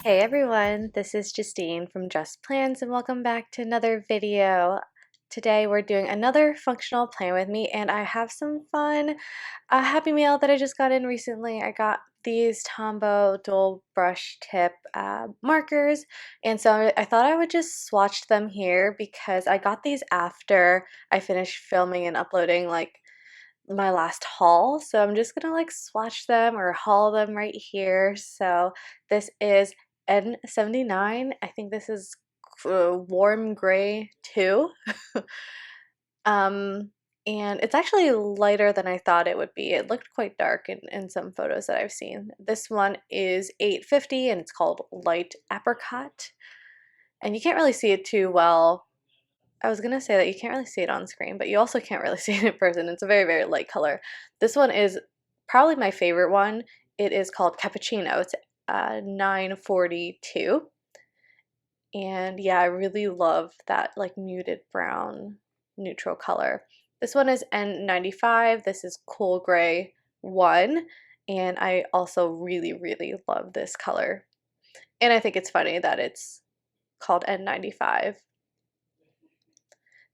Hey everyone, this is Justine from JustPlans and welcome back to another video. Today we're doing another functional plan with me and I have some fun Happy Meal that I just got in recently. I got these Tombow dual brush tip markers, and so I thought I would just swatch them here because I got these after I finished filming and uploading my last haul. So I'm just gonna swatch them or haul them right here. So this is N79. I think this is warm gray too. um, and it's actually lighter than I thought it would be. It looked quite dark in some photos that I've seen. This one is 850 and it's called Light Apricot. And you can't really see it too well. I was gonna say that you can't really see it on screen, but you also can't really see it in person. It's a very, very light color. This one is probably my favorite one. It is called Cappuccino. It's 942. And yeah, I really love that muted brown neutral color. This one is N95. This is Cool Gray 1. And I also really, really love this color. And I think it's funny that it's called N95.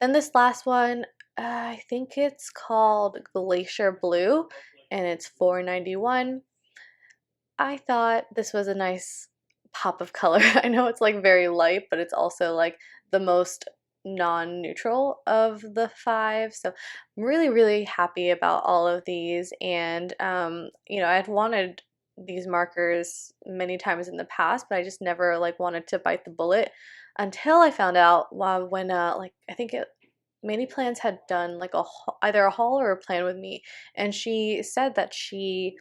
Then this last one, I think it's called Glacier Blue, and it's $4.91. I thought this was a nice pop of color. I know it's very light, but it's also the most non-neutral of the five. So I'm really, really happy about all of these. And I'd wanted these markers many times in the past, but I just never wanted to bite the bullet until I found out when I think Many Plans had done either a haul or a plan with me, and she said that she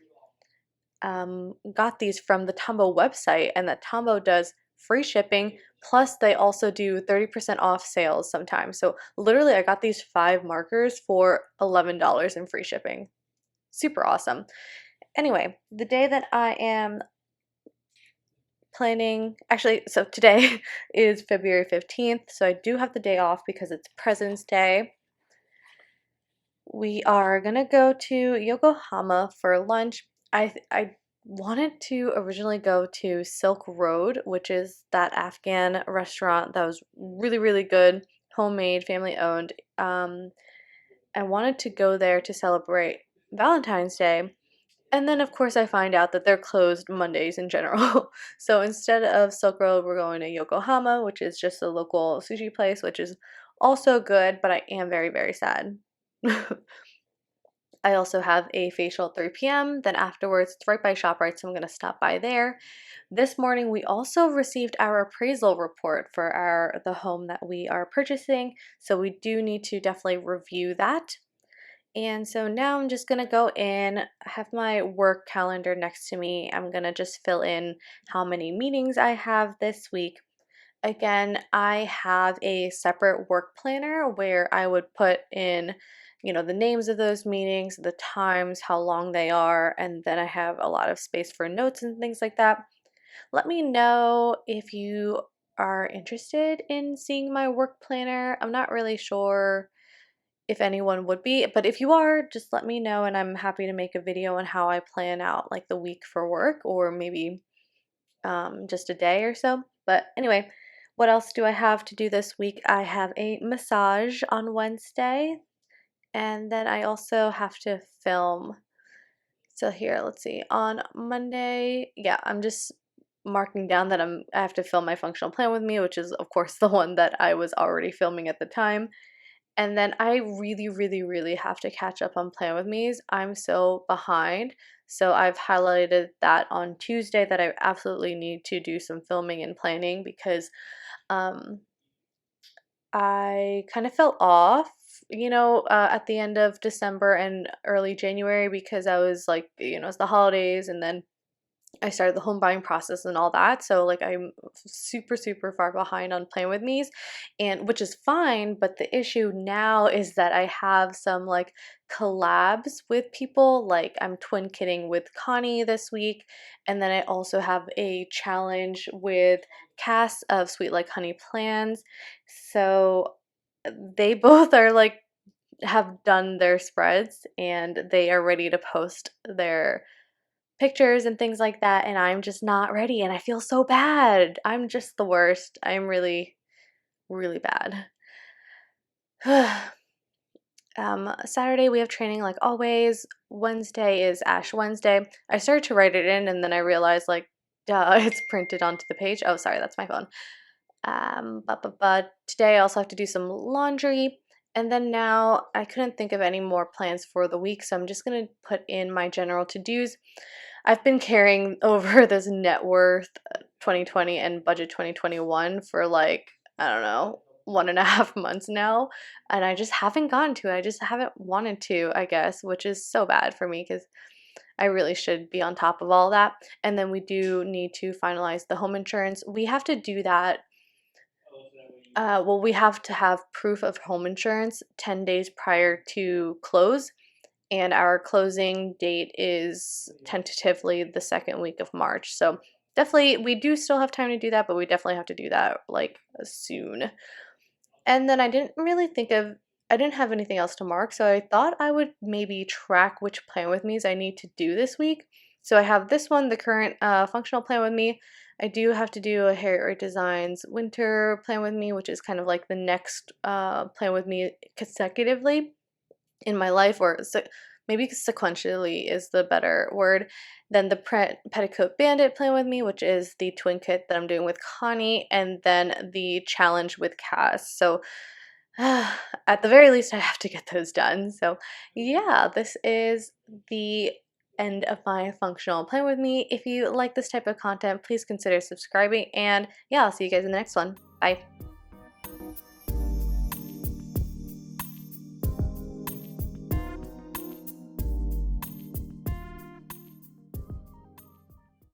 got these from the Tombow website and that Tombow does free shipping, plus they also do 30% off sales sometimes. So literally I got these 5 markers for $11 in free shipping. Super awesome. Anyway, the day that I am planning, actually, so today is February 15th, so I do have the day off because it's President's Day. We are gonna go to Yokohama for lunch. I wanted to originally go to Silk Road, which is that Afghan restaurant that was really, really good, homemade, family owned. I wanted to go there to celebrate Valentine's Day. And then, of course, I find out that they're closed Mondays in general. So instead of Silk Road, we're going to Yokohama, which is just a local sushi place, which is also good, but I am very, very sad. I also have a facial at 3 p.m. Then afterwards, it's right by ShopRite, so I'm going to stop by there. This morning, we also received our appraisal report for the home that we are purchasing, so we do need to definitely review that. And so now I'm just gonna go in, I have my work calendar next to me. I'm gonna just fill in how many meetings I have this week. Again, I have a separate work planner where I would put in, the names of those meetings, the times, how long they are, and then I have a lot of space for notes and things like that. Let me know if you are interested in seeing my work planner. I'm not really sure if anyone would be, but if you are, just let me know and I'm happy to make a video on how I plan out the week for work, or maybe just a day or so. But anyway, what else do I have to do this week? I have a massage on Wednesday, and then I also have to film. So here, let's see, on Monday, yeah, I'm just marking down that I have to film my functional plan with me, which is of course the one that I was already filming at the time. And then I really, really, really have to catch up on Plan With Me's. I'm so behind. So I've highlighted that on Tuesday that I absolutely need to do some filming and planning because I kind of fell off, at the end of December and early January because I was it's the holidays, and then I started the home buying process and all that. So I'm super, super far behind on Plan With Me's, and which is fine, but the issue now is that I have some collabs with people. I'm twin kitting with Connie this week, and then I also have a challenge with Cass of Sweet Like Honey Plans. So they both are have done their spreads and they are ready to post their pictures and things like that, and I'm just not ready, and I feel so bad. I'm just the worst. I'm really, really bad. Saturday we have training like always. Wednesday is Ash Wednesday. I started to write it in and then I realized like, duh, it's printed onto the page. Oh, sorry, that's my phone. But today I also have to do some laundry. And then now I couldn't think of any more plans for the week, so I'm just gonna put in my general to-dos. I've been carrying over this net worth 2020 and budget 2021 for like, I don't know, 1.5 months now, and I just haven't gotten to it. I just haven't wanted to, I guess, which is so bad for me because I really should be on top of all that. And then we do need to finalize the home insurance. We have to do that. Well, we have to have proof of home insurance 10 days prior to close, and our closing date is tentatively the second week of March. So definitely, we do still have time to do that, but we definitely have to do that like soon. And then I didn't have anything else to mark, so I thought I would maybe track which plan with me's I need to do this week. So I have this one, the current functional plan with me. I do have to do a Harriet Designs winter plan with me, which is kind of like the next plan with me consecutively in my life, or maybe sequentially is the better word. Then the Petticoat Bandit plan with me, which is the twin kit that I'm doing with Connie, and then the challenge with Cass. So at the very least, I have to get those done. So yeah, this is the end of my functional plan with me. If you like this type of content, please consider subscribing, and yeah, I'll see you guys in the next one. Bye.